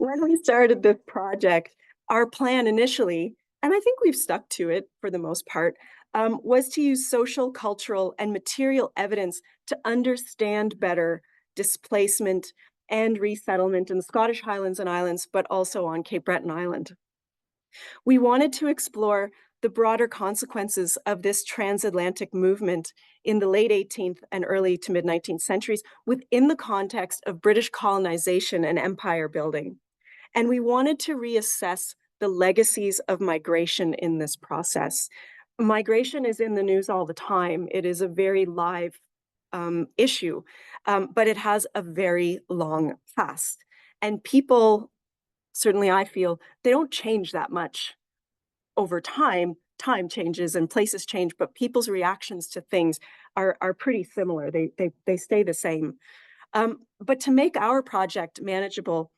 when we started this project, our plan initially, and I think we've stuck to it for the most part, was to use social, cultural, and material evidence to understand better displacement and resettlement in the Scottish Highlands and Islands, but also on Cape Breton Island. We wanted to explore the broader consequences of this transatlantic movement in the late 18th and early to mid 19th centuries within the context of British colonization and empire building. And we wanted to reassess the legacies of migration in this process. Migration is in the news all the time. It is a very live issue, but it has a very long past. And people, certainly I feel, they don't change that much over time. Time changes and places change, but people's reactions to things are pretty similar. They stay the same. But to make our project manageable,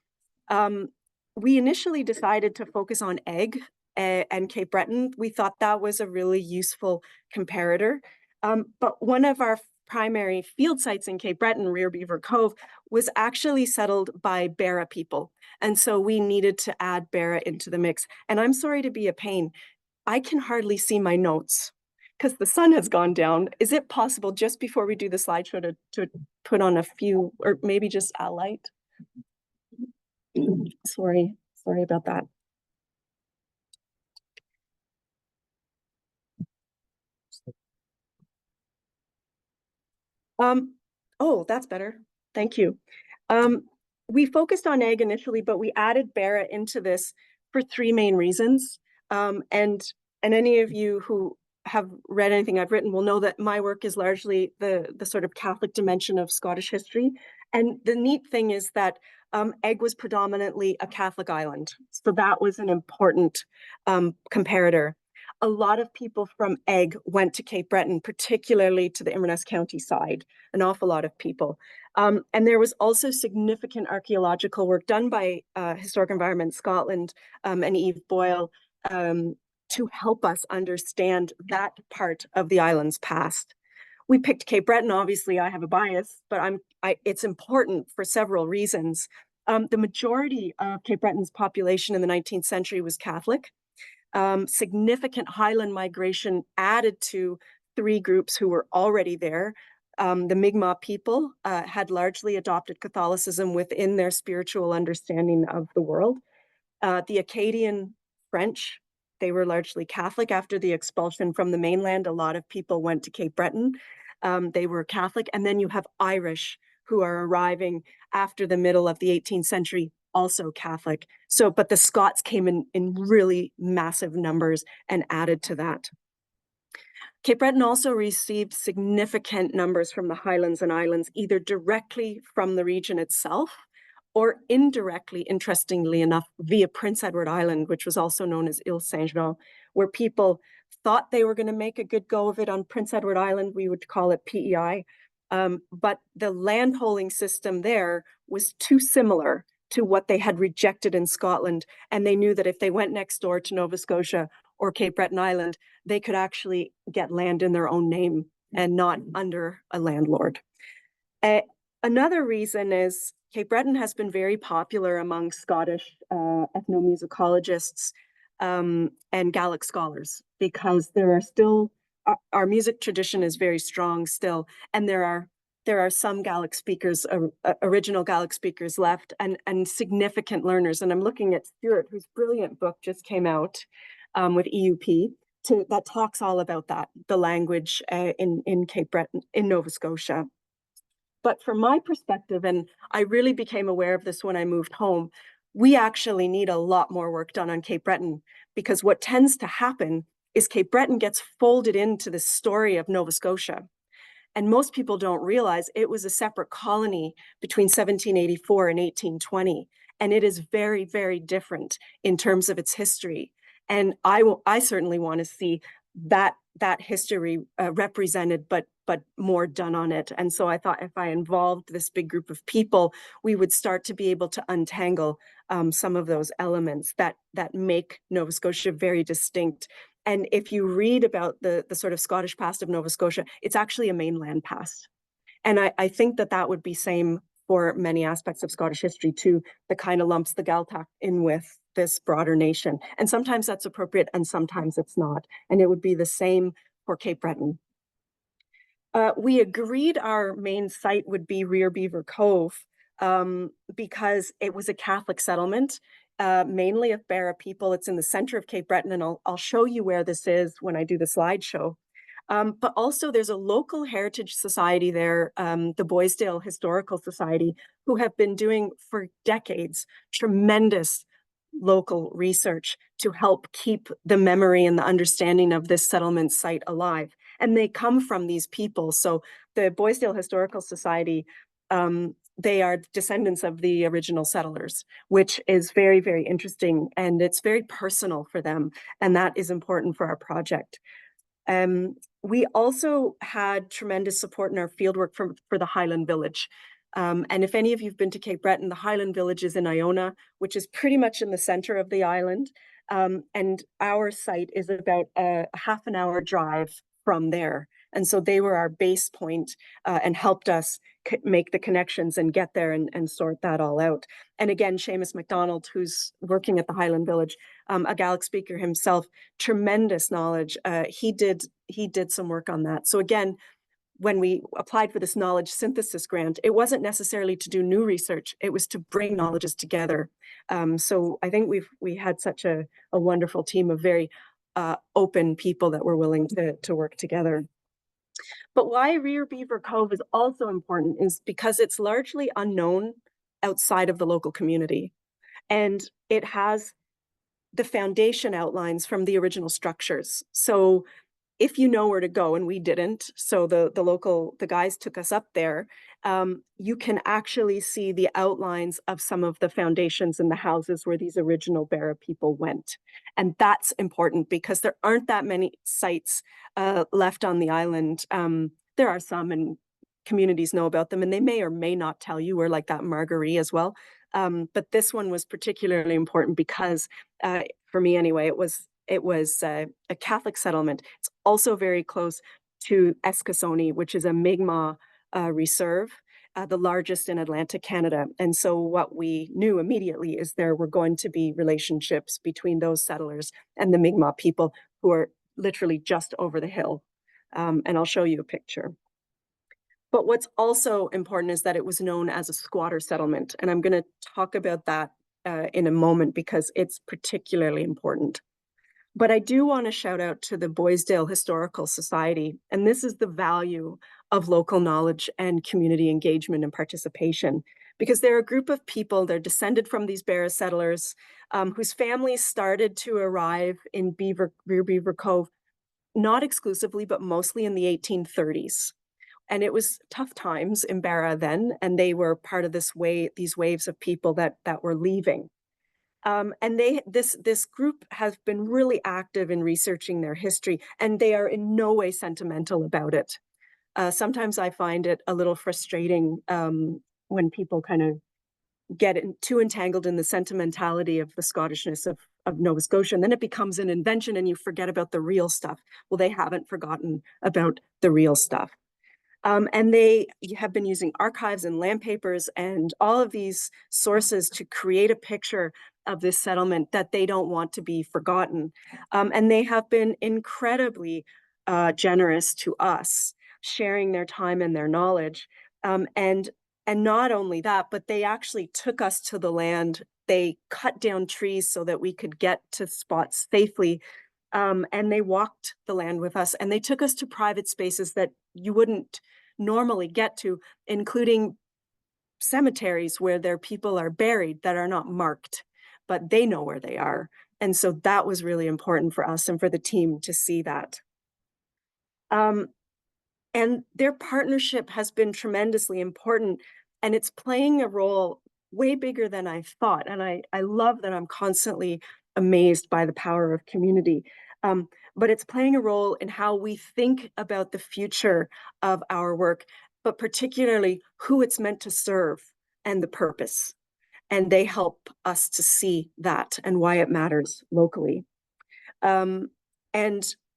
we initially decided to focus on Eigg and Cape Breton. We thought that was a really useful comparator. But one of our primary field sites in Cape Breton, Rear Beaver Cove, was actually settled by Barra people. And so we needed to add Barra into the mix. And I'm sorry to be a pain. I can hardly see my notes because the sun has gone down. Is it possible just before we do the slideshow to put on a few, or maybe just a light? Sorry about that. Oh, that's better. Thank you. We focused on Eigg initially, but we added Barra into this for three main reasons. And any of you who have read anything I've written will know that my work is largely the sort of Catholic dimension of Scottish history. And the neat thing is that Eigg was predominantly a Catholic island. So that was an important comparator. A lot of people from Eigg went to Cape Breton, particularly to the Inverness County side, an awful lot of people. And there was also significant archaeological work done by Historic Environment Scotland and Eve Boyle to help us understand that part of the island's past. We picked Cape Breton. Obviously, I have a bias, but it's important for several reasons. The majority of Cape Breton's population in the 19th century was Catholic. Significant Highland migration added to three groups who were already there. The Mi'kmaq people had largely adopted Catholicism within their spiritual understanding of the world. The Acadian French, they were largely Catholic. After the expulsion from the mainland, a lot of people went to Cape Breton. They were Catholic. And then you have Irish who are arriving after the middle of the 18th century, also Catholic. So, but the Scots came in really massive numbers and added to that. Cape Breton also received significant numbers from the Highlands and Islands, either directly from the region itself or indirectly, interestingly enough, via Prince Edward Island, which was also known as Ile Saint-Jean, where people thought they were going to make a good go of it on Prince Edward Island. We would call it PEI. But the landholding system there was too similar to what they had rejected in Scotland. And they knew that if they went next door to Nova Scotia or Cape Breton Island, they could actually get land in their own name and not under a landlord. Another reason is Cape Breton has been very popular among Scottish ethnomusicologists and Gaelic scholars because there are still, our music tradition is very strong still, and there are some Gaelic speakers, original Gaelic speakers left, and significant learners. And I'm looking at Stuart, whose brilliant book just came out with EUP, that talks all about that, the language in Cape Breton, in Nova Scotia. But from my perspective, and I really became aware of this when I moved home, we actually need a lot more work done on Cape Breton, because what tends to happen is Cape Breton gets folded into the story of Nova Scotia. And most people don't realize it was a separate colony between 1784 and 1820. And it is very, very different in terms of its history. And I certainly want to see that history represented, but more done on it. And so I thought if I involved this big group of people, we would start to be able to untangle some of those elements that make Nova Scotia very distinct. And if you read about the sort of Scottish past of Nova Scotia, it's actually a mainland past. And I think that would be same for many aspects of Scottish history to the kind of lumps the Gaeltacht in with this broader nation. And sometimes that's appropriate and sometimes it's not. And it would be the same for Cape Breton. We agreed our main site would be Rear Beaver Cove because it was a Catholic settlement, mainly of Barra people. It's in the center of Cape Breton, and I'll show you where this is when I do the slideshow. But also there's a local heritage society there, the Boisdale Historical Society, who have been doing for decades tremendous local research to help keep the memory and the understanding of this settlement site alive. And they come from these people. So the Boisdale Historical Society, they are descendants of the original settlers, which is very, very interesting. And it's very personal for them. And that is important for our project. We also had tremendous support in our fieldwork for the Highland Village. And if any of you've been to Cape Breton, the Highland Village is in Iona, which is pretty much in the center of the island. And our site is about a half an hour drive from there. And so they were our base point and helped us make the connections and get there and sort that all out. And again, Seamus MacDonald, who's working at the Highland Village, a Gaelic speaker himself, tremendous knowledge. He did some work on that. So again, when we applied for this knowledge synthesis grant, it wasn't necessarily to do new research, it was to bring knowledges together. So I think we had such a wonderful team of very open people that were willing to work together. But why Rear Beaver Cove is also important is because it's largely unknown outside of the local community. And it has the foundation outlines from the original structures. So if you know where to go, and we didn't, so the guys took us up there, you can actually see the outlines of some of the foundations in the houses where these original Barra people went. And that's important because there aren't that many sites left on the island. There are some, and communities know about them, and they may or may not tell you. We're like that Marguerite as well. But this one was particularly important because, for me anyway, it was a Catholic settlement. It's also very close to Eskasoni, which is a Mi'kmaq reserve, the largest in Atlantic Canada. And so what we knew immediately is there were going to be relationships between those settlers and the Mi'kmaq people who are literally just over the hill. And I'll show you a picture. But what's also important is that it was known as a squatter settlement. And I'm going to talk about that in a moment because it's particularly important. But I do want to shout out to the Boisdale Historical Society. And this is the value of local knowledge and community engagement and participation, because they're a group of people, they're descended from these Barra settlers whose families started to arrive in Rear Beaver Cove, not exclusively, but mostly in the 1830s. And it was tough times in Barra then, and they were part of these waves of people that were leaving. And this group has been really active in researching their history, and they are in no way sentimental about it. Sometimes I find it a little frustrating when people kind of get too entangled in the sentimentality of the Scottishness of Nova Scotia, and then it becomes an invention and you forget about the real stuff. Well, they haven't forgotten about the real stuff. And they have been using archives and land papers and all of these sources to create a picture of this settlement that they don't want to be forgotten. And they have been incredibly generous to us, sharing their time and their knowledge. And not only that, but they actually took us to the land. They cut down trees so that we could get to spots safely. And they walked the land with us, and they took us to private spaces that you wouldn't normally get to, including cemeteries where their people are buried that are not marked, but they know where they are. And so that was really important for us and for the team to see that. And their partnership has been tremendously important, and it's playing a role way bigger than I thought. And I love that I'm constantly amazed by the power of community. But it's playing a role in how we think about the future of our work, but particularly who it's meant to serve and the purpose. And they help us to see that and why it matters locally. And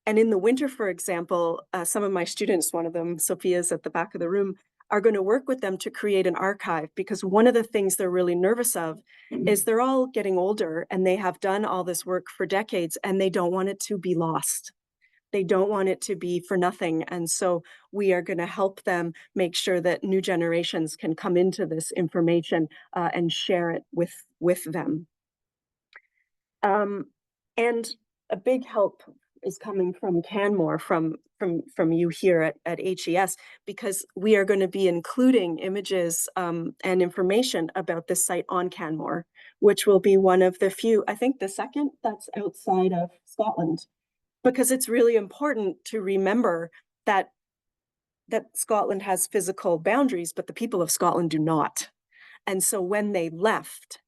in the winter, for example, some of my students, one of them, Sophia's at the back of the room, are going to work with them to create an archive, because one of the things they're really nervous of is they're all getting older and they have done all this work for decades and they don't want it to be lost. They don't want it to be for nothing. And so we are going to help them make sure that new generations can come into this information and share it with them. And a big help is coming from Canmore, from you here at HES, because we are going to be including images and information about this site on Canmore, which will be one of the few, I think the second that's outside of Scotland, because it's really important to remember that Scotland has physical boundaries, but the people of Scotland do not. And so when they left,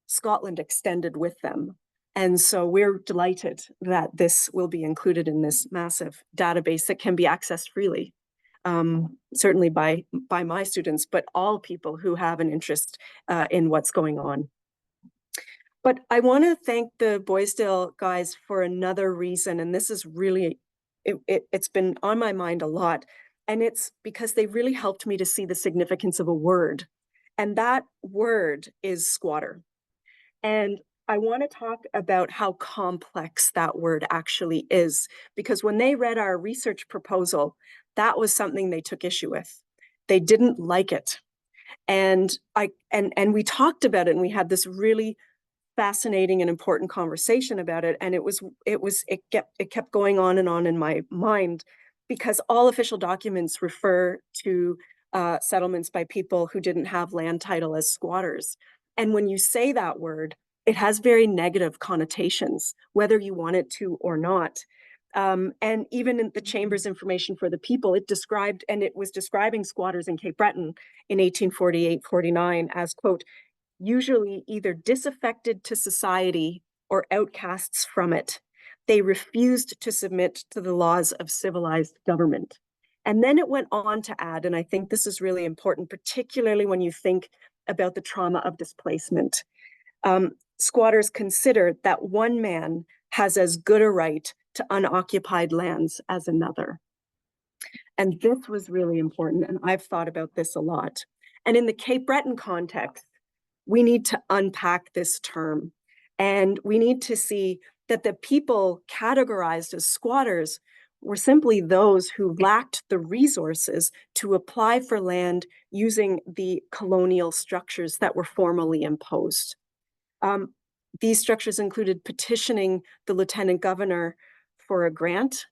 Scotland extended with them. And so we're delighted that this will be included in this massive database that can be accessed freely, certainly by my students, but all people who have an interest in what's going on. But I want to thank the Boisdale guys for another reason, and this is really, it's been on my mind a lot, and it's because they really helped me to see the significance of a word, and that word is squatter. And I want to talk about how complex that word actually is, because when they read our research proposal, that was something they took issue with. They didn't like it. And we talked about it, and we had this really fascinating and important conversation about it. And it kept going on in my mind, because all official documents refer to settlements by people who didn't have land title as squatters. And when you say that word, it has very negative connotations, whether you want it to or not. And even in the Chamber's Information for the People, it was describing squatters in Cape Breton in 1848-49 as, quote, usually either disaffected to society or outcasts from it. They refused to submit to the laws of civilized government. And then it went on to add, and I think this is really important, particularly when you think about the trauma of displacement. Squatters consider that one man has as good a right to unoccupied lands as another. And this was really important, and I've thought about this a lot. And in the Cape Breton context, we need to unpack this term, and we need to see that the people categorized as squatters were simply those who lacked the resources to apply for land using the colonial structures that were formally imposed. These structures included petitioning the lieutenant governor for a grant,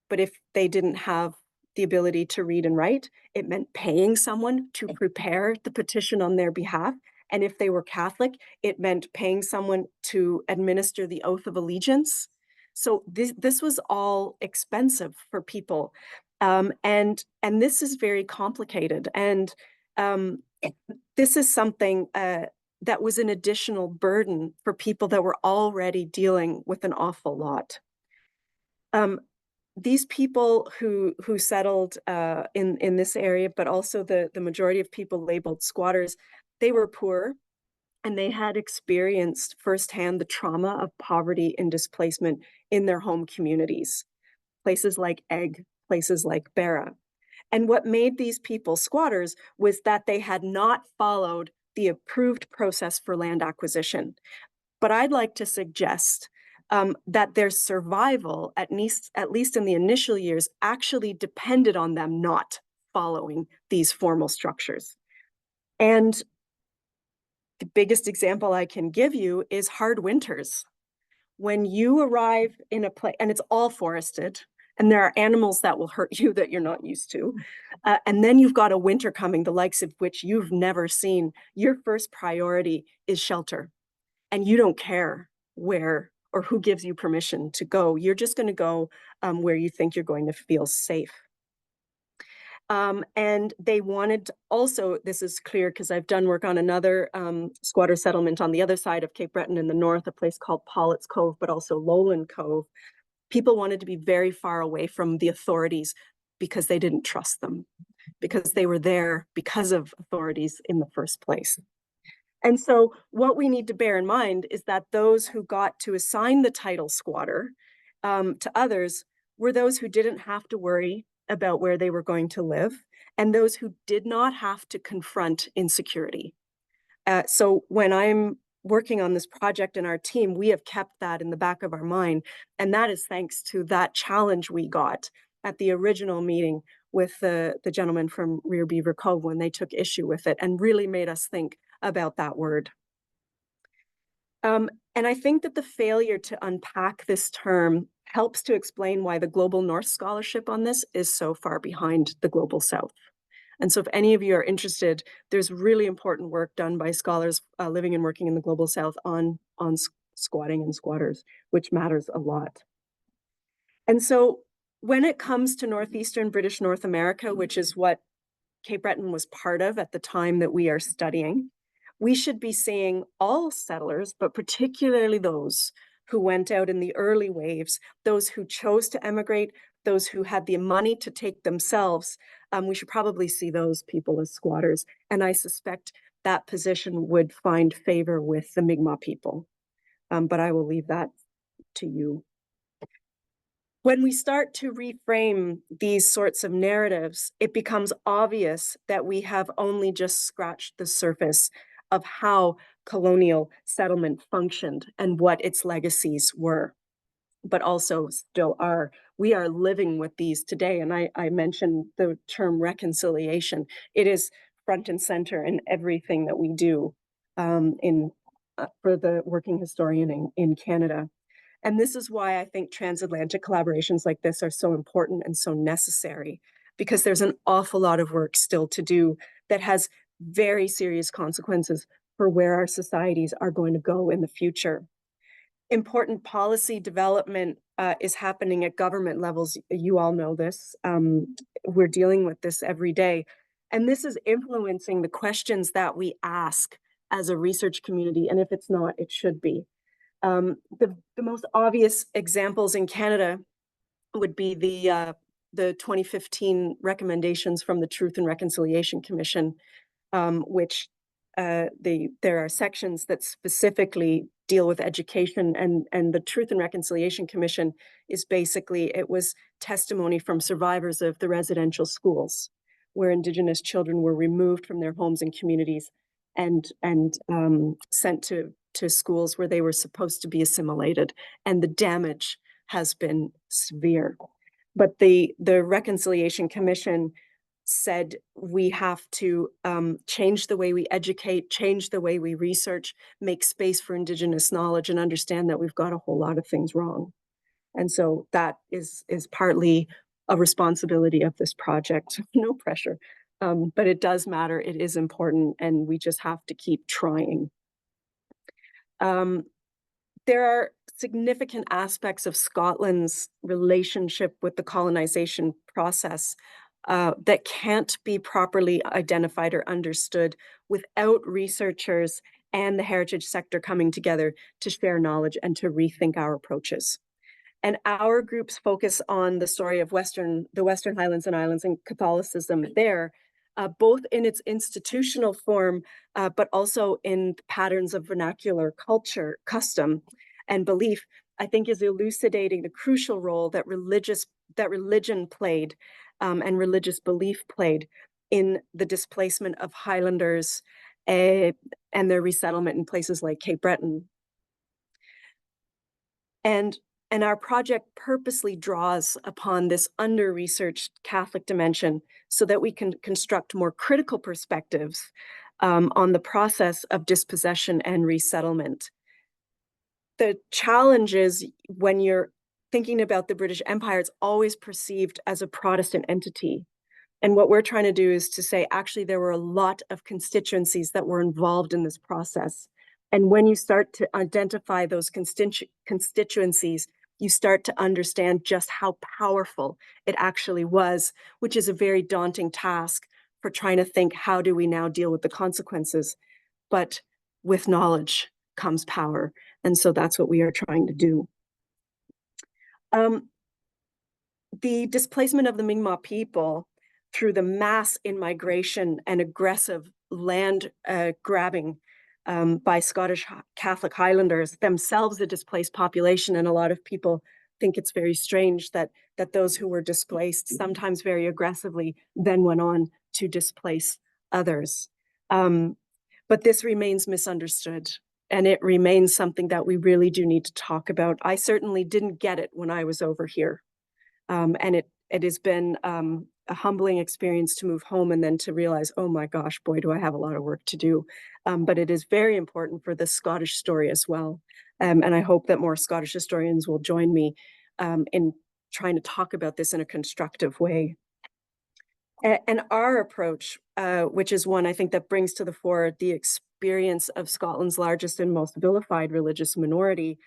but if they didn't have the ability to read and write, it meant paying someone to prepare the petition on their behalf. And if they were Catholic, it meant paying someone to administer the oath of allegiance. So this was all expensive for people. And this is very complicated. And this is something that was an additional burden for people that were already dealing with an awful lot. These people who settled in this area, but also the majority of people labeled squatters, they were poor, and they had experienced firsthand the trauma of poverty and displacement in their home communities, places like Egg, places like Barra. And what made these people squatters was that they had not followed the approved process for land acquisition. But I'd like to suggest that their survival, at least in the initial years, actually depended on them not following these formal structures. And the biggest example I can give you is hard winters. When you arrive in a place, and it's all forested, and there are animals that will hurt you that you're not used to, and then you've got a winter coming, the likes of which you've never seen, your first priority is shelter. And you don't care where or who gives you permission to go. You're just going to go where you think you're going to feel safe. And they wanted also, this is clear because I've done work on another squatter settlement on the other side of Cape Breton in the north, a place called Pollett's Cove, but also Lowland Cove. People wanted to be very far away from the authorities because they didn't trust them, because they were there because of authorities in the first place. And so what we need to bear in mind is that those who got to assign the title squatter to others were those who didn't have to worry about where they were going to live, and those who did not have to confront insecurity. So when I'm working on this project in our team, we have kept that in the back of our mind. And that is thanks to that challenge we got at the original meeting with the gentleman from Rear Beaver Cove when they took issue with it and really made us think about that word. And I think that the failure to unpack this term helps to explain why the Global North scholarship on this is so far behind the Global South. And so if any of you are interested, there's really important work done by scholars living and working in the Global South on squatting and squatters, which matters a lot. And so when it comes to Northeastern British North America, which is what Cape Breton was part of at the time that we are studying, we should be seeing all settlers, but particularly those who went out in the early waves, those who chose to emigrate, those who had the money to take themselves. We should probably see those people as squatters. And I suspect that position would find favor with the Mi'kmaq people. But I will leave that to you. When we start to reframe these sorts of narratives, it becomes obvious that we have only just scratched the surface of how colonial settlement functioned and what its legacies were, but also still are. We are living with these today. And I mentioned the term reconciliation. It is front and center in everything that we do for the working historian in Canada. And this is why I think transatlantic collaborations like this are so important and so necessary, because there's an awful lot of work still to do that has very serious consequences for where our societies are going to go in the future. Important policy development is happening at government levels. You all know this. We're dealing with this every day. And this is influencing the questions that we ask as a research community. And if it's not, it should be. The most obvious examples in Canada would be the 2015 recommendations from the Truth and Reconciliation Commission, which there are sections that specifically deal with education, and the Truth and Reconciliation Commission is basically, it was testimony from survivors of the residential schools where Indigenous children were removed from their homes and communities and sent to schools where they were supposed to be assimilated, and the damage has been severe. But the Reconciliation Commission said we have to change the way we educate, change the way we research, make space for Indigenous knowledge, and understand that we've got a whole lot of things wrong. And so that is partly a responsibility of this project. No pressure, but it does matter. It is important, and we just have to keep trying. There are significant aspects of Scotland's relationship with the colonization process that can't be properly identified or understood without researchers and the heritage sector coming together to share knowledge and to rethink our approaches. And our groups focus on the story of the Western Highlands and Islands and Catholicism there, both in its institutional form, but also in patterns of vernacular culture, custom, and belief, I think is elucidating the crucial role that religion played and religious belief played in the displacement of Highlanders and their resettlement in places like Cape Breton. And our project purposely draws upon this under-researched Catholic dimension so that we can construct more critical perspectives on the process of dispossession and resettlement. The challenge is when you're thinking about the British Empire, it's always perceived as a Protestant entity. And what we're trying to do is to say, actually, there were a lot of constituencies that were involved in this process. And when you start to identify those constituencies, you start to understand just how powerful it actually was, which is a very daunting task for trying to think, how do we now deal with the consequences? But with knowledge comes power. And so that's what we are trying to do. The displacement of the Mi'kmaq people through the mass immigration and aggressive land grabbing by Scottish Catholic Highlanders, themselves a displaced population, and a lot of people think it's very strange that those who were displaced, sometimes very aggressively, then went on to displace others. But this remains misunderstood, and it remains something that we really do need to talk about. I certainly didn't get it when I was over here. And it has been a humbling experience to move home and then to realize, oh my gosh, boy, do I have a lot of work to do. But it is very important for the Scottish story as well. And I hope that more Scottish historians will join me in trying to talk about this in a constructive way. And our approach, which is one I think that brings to the fore the experience of Scotland's largest and most vilified religious minority,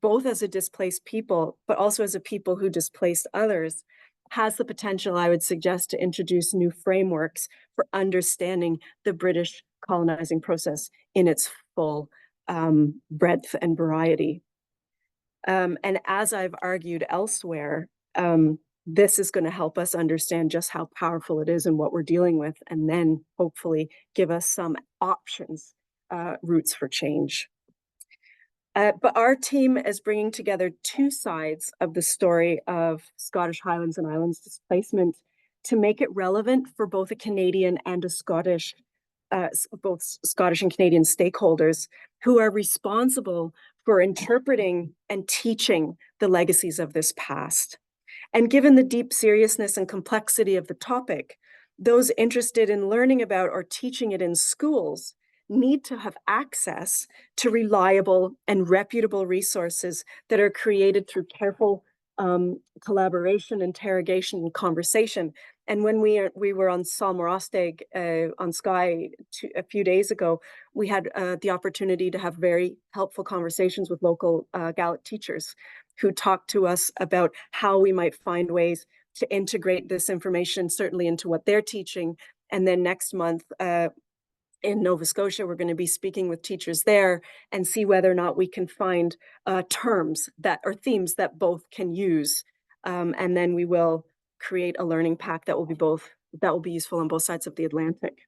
both as a displaced people, but also as a people who displaced others, has the potential, I would suggest, to introduce new frameworks for understanding the British colonizing process in its full breadth and variety. And as I've argued elsewhere, this is going to help us understand just how powerful it is and what we're dealing with, and then hopefully give us some options, routes for change. But our team is bringing together two sides of the story of Scottish Highlands and Islands displacement to make it relevant for both a Canadian and a Scottish, both Scottish and Canadian stakeholders who are responsible for interpreting and teaching the legacies of this past. And given the deep seriousness and complexity of the topic, those interested in learning about or teaching it in schools need to have access to reliable and reputable resources that are created through careful collaboration, interrogation, and conversation. And when we were on Salmorostig on Sky a few days ago, we had the opportunity to have very helpful conversations with local Gaelic teachers who talked to us about how we might find ways to integrate this information, certainly into what they're teaching. And then next month, in Nova Scotia, we're going to be speaking with teachers there and see whether or not we can find terms that or themes that both can use. And then we will create a learning pack that will be useful on both sides of the Atlantic,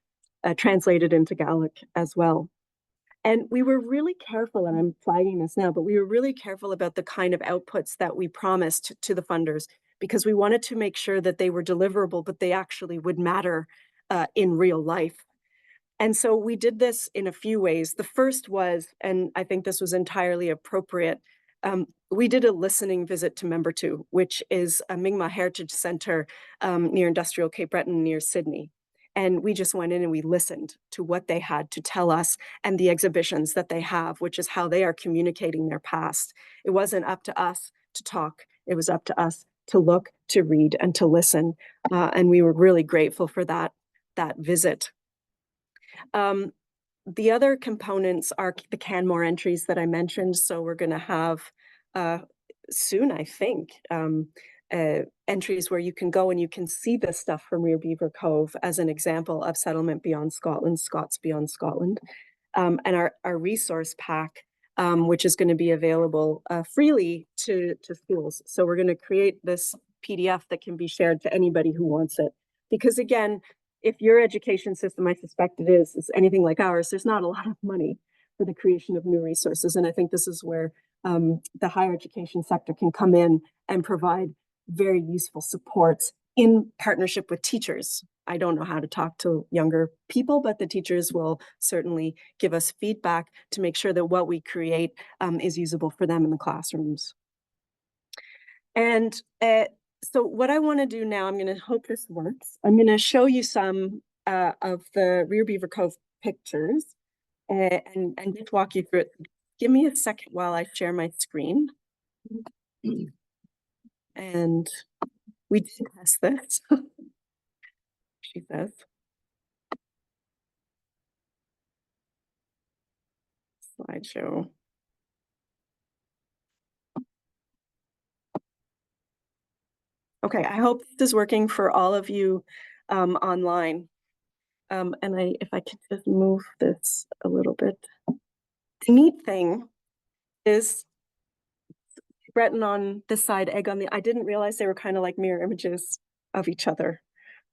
translated into Gaelic as well. And we were really careful, and I'm flagging this now, but we were really careful about the kind of outputs that we promised to the funders, because we wanted to make sure that they were deliverable, but they actually would matter in real life. And so we did this in a few ways. The first was, and I think this was entirely appropriate, we did a listening visit to Member 2, which is a Mi'kmaq Heritage Center near industrial Cape Breton near Sydney. And we just went in and we listened to what they had to tell us and the exhibitions that they have, which is how they are communicating their past. It wasn't up to us to talk. It was up to us to look, to read, and to listen. And we were really grateful for that visit. The other components are the Canmore entries that I mentioned. So we're going to have soon, I think, entries where you can go and you can see the stuff from Rear Beaver Cove as an example of settlement beyond Scotland, Scots beyond Scotland. And our resource pack, which is going to be available freely to schools. So we're going to create this PDF that can be shared to anybody who wants it. Because again, if your education system, I suspect it is anything like ours, there's not a lot of money for the creation of new resources. And I think this is where the higher education sector can come in and provide very useful supports in partnership with teachers. I don't know how to talk to younger people, but the teachers will certainly give us feedback to make sure that what we create is usable for them in the classrooms. And so what I want to do now, I'm going to hope this works. I'm going to show you some of the Rear Beaver Cove pictures and just walk you through it. Give me a second while I share my screen. And we did test this, she says. Slideshow. Okay, I hope this is working for all of you online. And if I could just move this a little bit. The neat thing is Breton on this side, egg on the, I didn't realize they were kind of like mirror images of each other.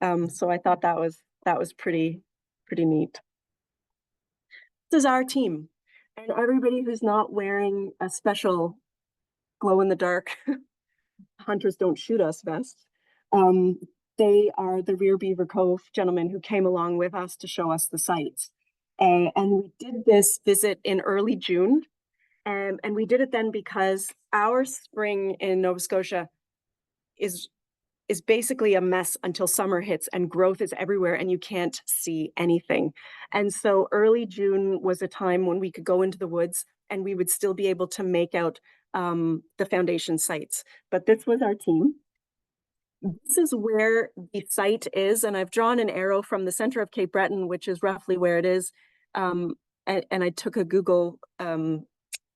So I thought that was pretty neat. This is our team, and everybody who's not wearing a special glow in the dark hunters don't shoot us vests. They are the Rear Beaver Cove gentlemen who came along with us to show us the sites. And we did this visit in early June. And we did it then because our spring in Nova Scotia is basically a mess until summer hits and growth is everywhere and you can't see anything. And so early June was a time when we could go into the woods and we would still be able to make out the foundation sites. But this was our team. This is where the site is, and I've drawn an arrow from the center of Cape Breton, which is roughly where it is. And I took a Google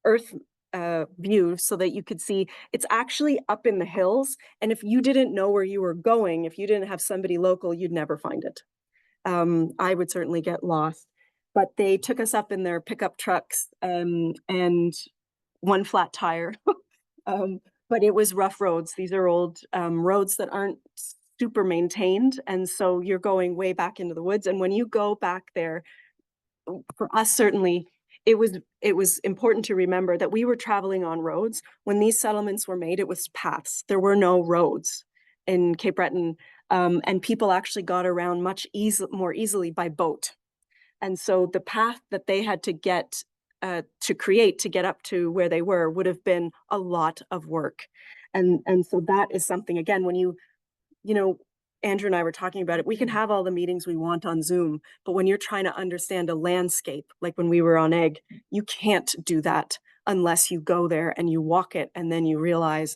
Earth view so that you could see it's actually up in the hills. And if you didn't know where you were going, if you didn't have somebody local, you'd never find it. I would certainly get lost. But they took us up in their pickup trucks and one flat tire. But it was rough roads. These are old roads that aren't super maintained. And so you're going way back into the woods. And when you go back there, for us, certainly, it was important to remember that we were traveling on roads. When these settlements were made, it was paths. There were no roads in Cape Breton. And people actually got around much more easily by boat. And so the path that they had to get to create to get up to where they were would have been a lot of work. And so that is something, again, when you know, Andrew and I were talking about it, we can have all the meetings we want on Zoom, but when you're trying to understand a landscape, like when we were on Egg, you can't do that unless you go there and you walk it, and then you realize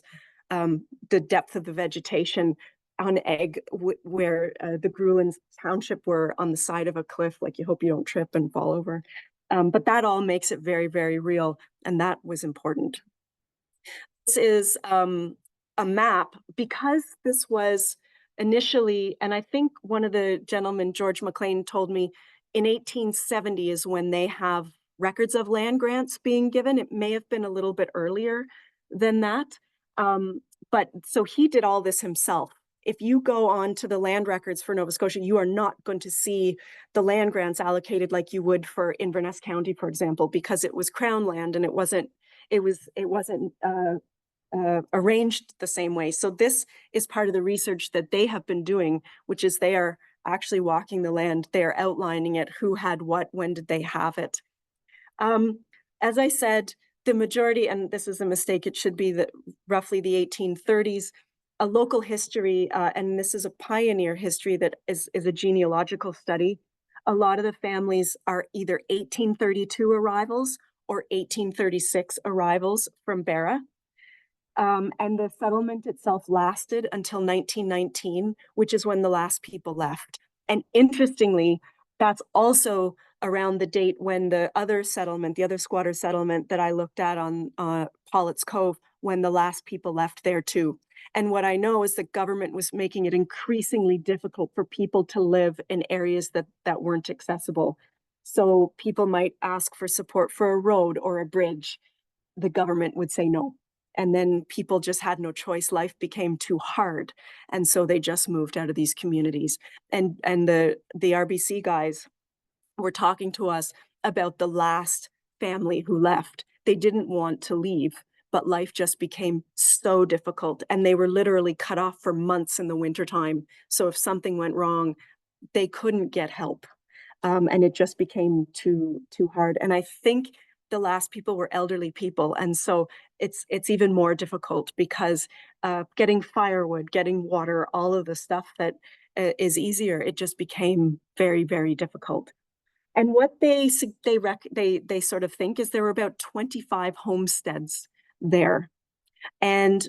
the depth of the vegetation on Egg, where the Grulins township were on the side of a cliff, like you hope you don't trip and fall over. But that all makes it very, very real, and that was important. This is a map, because this was initially, and I think one of the gentlemen, George McLean, told me in 1870 is when they have records of land grants being given. It may have been a little bit earlier than that. But so he did all this himself. If you go on to the land records for Nova Scotia, you are not going to see the land grants allocated like you would for Inverness County, for example, because it was Crown land and it wasn't arranged the same way. So this is part of the research that they have been doing, which is they are actually walking the land. They are outlining it, who had what, when did they have it. As I said, the majority, and this is a mistake, it should be roughly the 1830s, a local history, and this is a pioneer history that is a genealogical study. A lot of the families are either 1832 arrivals or 1836 arrivals from Barra. And the settlement itself lasted until 1919, which is when the last people left. And interestingly, that's also around the date when the other settlement, the other squatter settlement that I looked at on Pollett's Cove, when the last people left there too. And what I know is the government was making it increasingly difficult for people to live in areas that weren't accessible. So people might ask for support for a road or a bridge. The government would say no. And then people just had no choice. Life became too hard. And so they just moved out of these communities. And the RBC guys were talking to us about the last family who left. They didn't want to leave, but life just became so difficult. And they were literally cut off for months in the wintertime. So if something went wrong, they couldn't get help. And it just became too hard. And I think the last people were elderly people. And so it's even more difficult because getting firewood, getting water, all of the stuff that is easier, it just became very, very difficult. And what they sort of think is there were about 25 homesteads there. And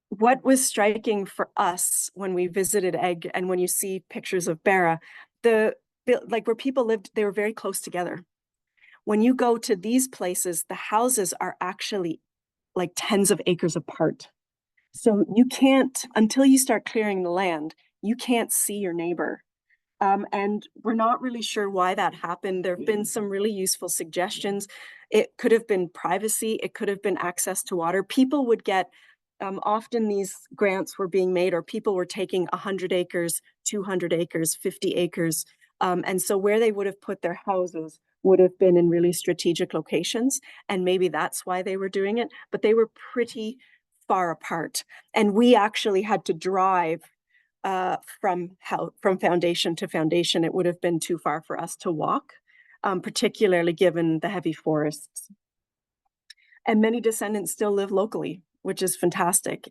what was striking for us when we visited Egg and when you see pictures of Barra, like where people lived, they were very close together. When you go to these places, the houses are actually like tens of acres apart. So you can't, until you start clearing the land, you can't see your neighbor. And we're not really sure why that happened. There have been some really useful suggestions. It could have been privacy. It could have been access to water. People would get, often these grants were being made, or people were taking 100 acres, 200 acres, 50 acres. And so where they would have put their houses would have been in really strategic locations. And maybe that's why they were doing it. But they were pretty far apart. And we actually had to drive from foundation to foundation. It would have been too far for us to walk, particularly given the heavy forests. And many descendants still live locally, which is fantastic.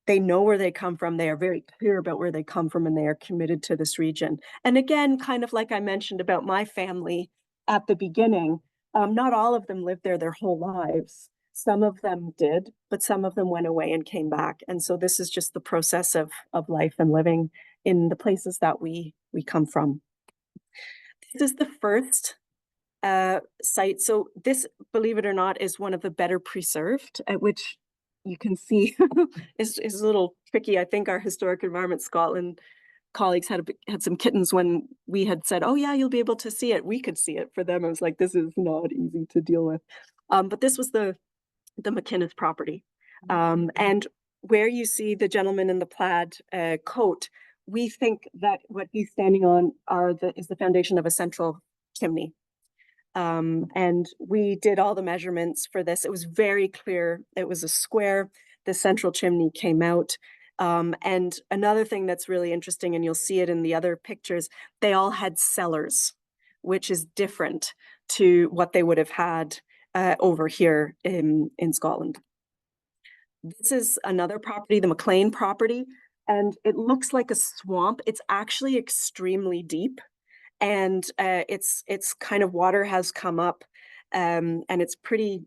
They know where they come from. They are very clear about where they come from, and they are committed to this region. And again, kind of like I mentioned about my family at the beginning, not all of them lived there their whole lives. Some of them did, but some of them went away and came back. And so this is just the process of life and living in the places that we come from. This is the first site. So this, believe it or not, is one of the better preserved, at which you can see is a little tricky. I think our Historic Environment Scotland colleagues had some kittens when we had said, oh yeah, you'll be able to see it. We could see it. For them, I was like, this is not easy to deal with. But this was the McInnes property. And where you see the gentleman in the plaid coat, we think that what he's standing on is the foundation of a central chimney. And we did all the measurements for this. It was very clear. It was a square. The central chimney came out. And another thing that's really interesting, and you'll see it in the other pictures, they all had cellars, which is different to what they would have had over here in Scotland. This is another property, the McLean property, and it looks like a swamp. It's actually extremely deep. And it's kind of, water has come up, and it's pretty,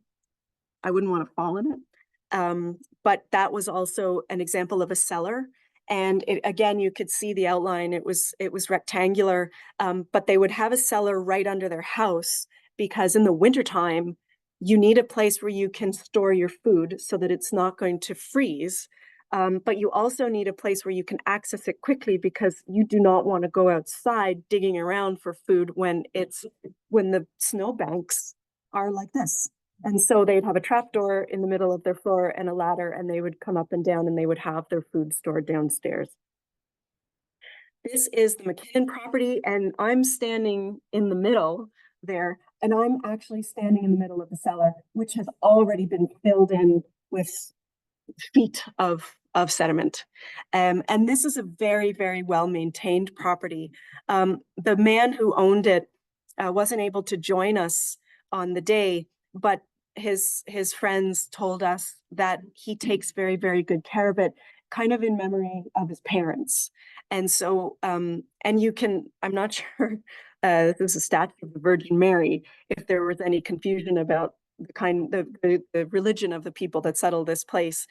I wouldn't want to fall in it. But that was also an example of a cellar. And again, you could see the outline. It was rectangular, but they would have a cellar right under their house, because in the wintertime, you need a place where you can store your food so that it's not going to freeze. But you also need a place where you can access it quickly, because you do not want to go outside digging around for food when the snowbanks are like this. And so they'd have a trapdoor in the middle of their floor and a ladder, and they would come up and down, and they would have their food stored downstairs. This is the McKinnon property, and I'm standing in the middle there, and I'm actually standing in the middle of the cellar, which has already been filled in with feet of sediment. And this is a very, very well-maintained property. The man who owned it wasn't able to join us on the day, but his friends told us that he takes very, very good care of it, kind of in memory of his parents. And so, and you can, I'm not sure, this is a statue of the Virgin Mary, if there was any confusion about the religion of the people that settled this place.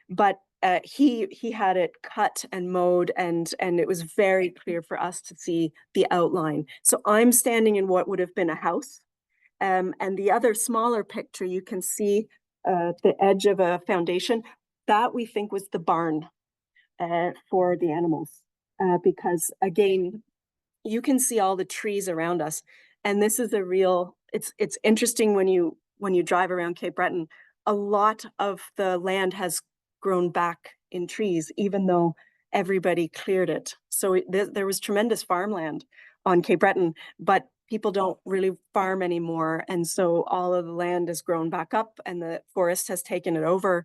But he had it cut and mowed, and it was very clear for us to see the outline. So I'm standing in what would have been a house. And the other smaller picture, you can see the edge of a foundation. That we think was the barn for the animals. Because again, you can see all the trees around us. And this is a real, it's interesting when you drive around Cape Breton, a lot of the land has grown back in trees, even though everybody cleared it. So there was tremendous farmland on Cape Breton, but people don't really farm anymore. And so all of the land has grown back up, and the forest has taken it over.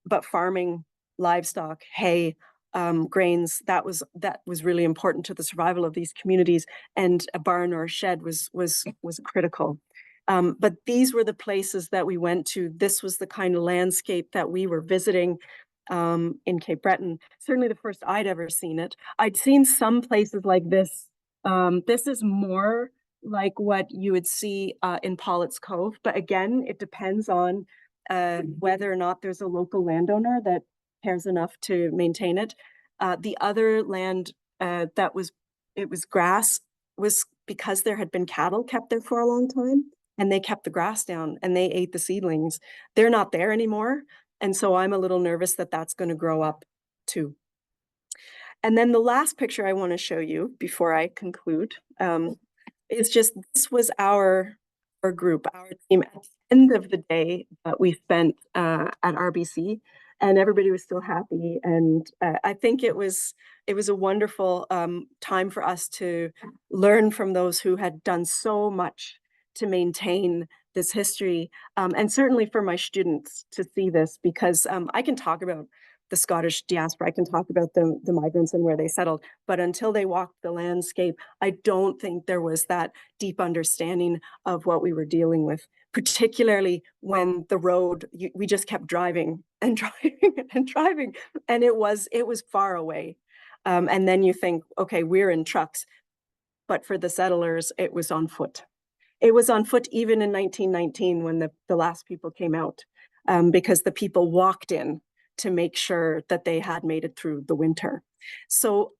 But farming, livestock, hay, grains, that was really important to the survival of these communities, and a barn or a shed was critical. But these were the places that we went to. This was the kind of landscape that we were visiting in Cape Breton. Certainly the first I'd ever seen it. I'd seen some places like this. This is more like what you would see in Pollett's Cove, but again, it depends on whether or not there's a local landowner that cares enough to maintain it. The other land that was grass was because there had been cattle kept there for a long time, and they kept the grass down and they ate the seedlings. They're not there anymore. And so I'm a little nervous that that's going to grow up too. And then the last picture I want to show you before I conclude is just, this was our group, our team at the end of the day that we spent at RBC, and everybody was still happy. And I think it was a wonderful time for us to learn from those who had done so much to maintain this history, and certainly for my students to see this, because I can talk about the Scottish diaspora, I can talk about the migrants and where they settled, but until they walked the landscape, I don't think there was that deep understanding of what we were dealing with, particularly when the road, we just kept driving and driving and driving, and it was far away. And then you think, okay, we're in trucks, but for the settlers, it was on foot. It was on foot even in 1919 when the last people came out, because the people walked in to make sure that they had made it through the winter. So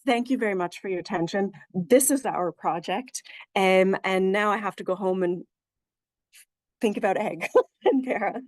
thank you very much for your attention. This is our project. And now I have to go home and think about egg and Kara.